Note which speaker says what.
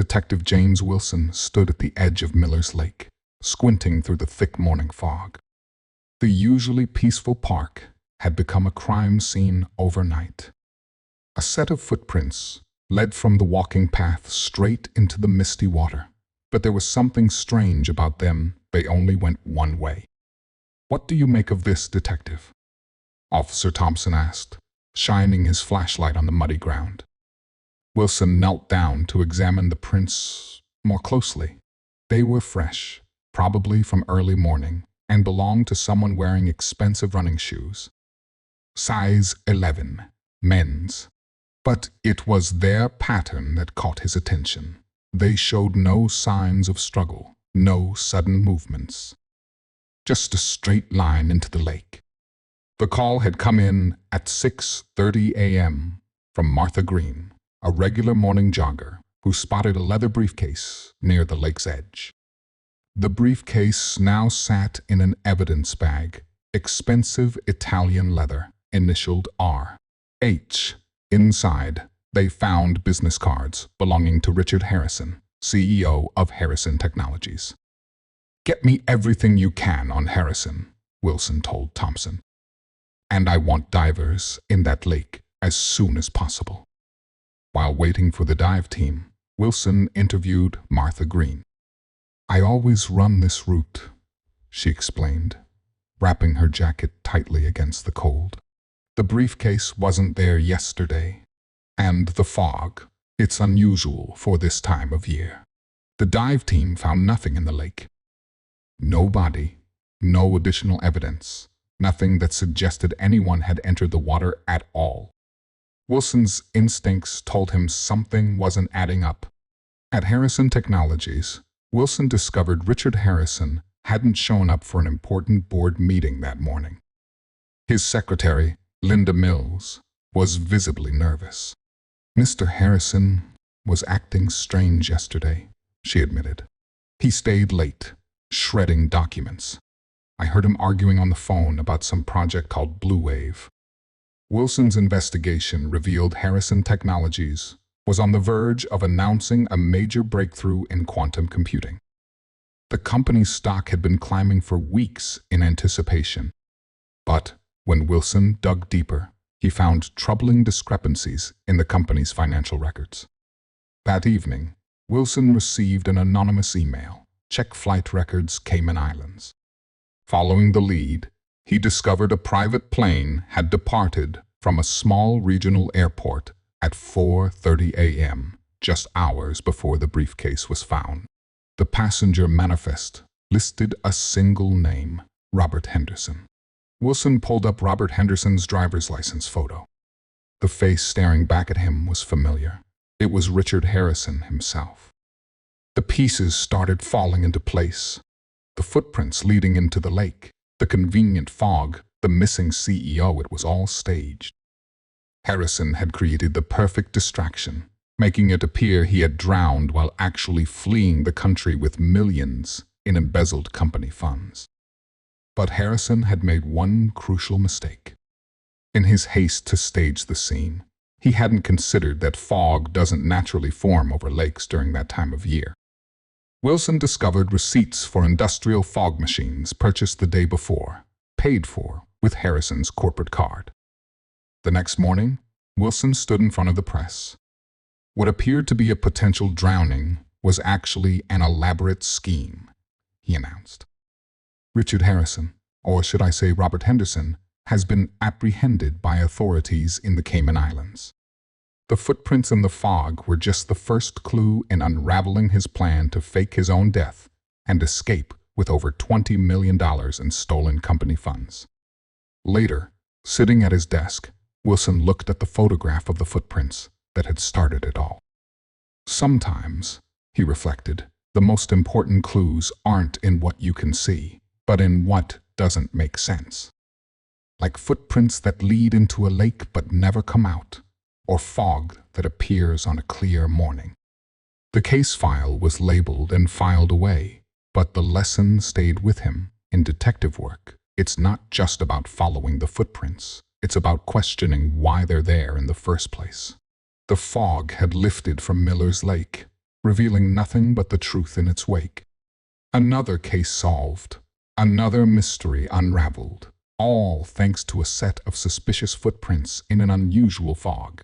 Speaker 1: Detective James Wilson stood at the edge of Miller's Lake, squinting through the thick morning fog. The usually peaceful park had become a crime scene overnight. A set of footprints led from the walking path straight into the misty water, but there was something strange about them. They only went one way. "What do you make of this, Detective?" Officer Thompson asked, shining his flashlight on the muddy ground. Wilson knelt down to examine the prints more closely. They were fresh, probably from early morning, and belonged to someone wearing expensive running shoes. Size 11, men's. But it was their pattern that caught his attention. They showed no signs of struggle, no sudden movements. Just a straight line into the lake. The call had come in at 6:30 a.m. from Martha Green, a regular morning jogger who spotted a leather briefcase near the lake's edge. The briefcase now sat in an evidence bag, expensive Italian leather, initialed R.H. Inside, they found business cards belonging to Richard Harrison, CEO of Harrison Technologies. "Get me everything you can on Harrison," Wilson told Thompson. "And I want divers in that lake as soon as possible." While waiting for the dive team, Wilson interviewed Martha Green. "I always run this route," she explained, wrapping her jacket tightly against the cold. "The briefcase wasn't there yesterday, and the fog. It's unusual for this time of year." The dive team found nothing in the lake. No body, no additional evidence, nothing that suggested anyone had entered the water at all. Wilson's instincts told him something wasn't adding up. At Harrison Technologies, Wilson discovered Richard Harrison hadn't shown up for an important board meeting that morning. His secretary, Linda Mills, was visibly nervous. "Mr. Harrison was acting strange yesterday," she admitted. "He stayed late, shredding documents. I heard him arguing on the phone about some project called Blue Wave." Wilson's investigation revealed Harrison Technologies was on the verge of announcing a major breakthrough in quantum computing. The company's stock had been climbing for weeks in anticipation. But when Wilson dug deeper, he found troubling discrepancies in the company's financial records. That evening, Wilson received an anonymous email, "Check flight records, Cayman Islands." Following the lead, he discovered a private plane had departed from a small regional airport at 4:30 a.m., just hours before the briefcase was found. The passenger manifest listed a single name, Robert Henderson. Wilson pulled up Robert Henderson's driver's license photo. The face staring back at him was familiar. It was Richard Harrison himself. The pieces started falling into place. The footprints leading into the lake, the convenient fog, the missing CEO, it was all staged. Harrison had created the perfect distraction, making it appear he had drowned while actually fleeing the country with millions in embezzled company funds. But Harrison had made one crucial mistake. In his haste to stage the scene, he hadn't considered that fog doesn't naturally form over lakes during that time of year. Wilson discovered receipts for industrial fog machines purchased the day before, paid for with Harrison's corporate card. The next morning, Wilson stood in front of the press. What appeared to be a potential drowning was actually an elaborate scheme, he announced. "Richard Harrison, or should I say Robert Henderson, has been apprehended by authorities in the Cayman Islands." The footprints in the fog were just the first clue in unraveling his plan to fake his own death and escape with over $20 million in stolen company funds. Later, sitting at his desk, Wilson looked at the photograph of the footprints that had started it all. Sometimes, he reflected, the most important clues aren't in what you can see, but in what doesn't make sense. Like footprints that lead into a lake but never come out, or fog that appears on a clear morning. The case file was labeled and filed away, but the lesson stayed with him. In detective work, it's not just about following the footprints. It's about questioning why they're there in the first place. The fog had lifted from Miller's Lake, revealing nothing but the truth in its wake. Another case solved, another mystery unraveled, all thanks to a set of suspicious footprints in an unusual fog.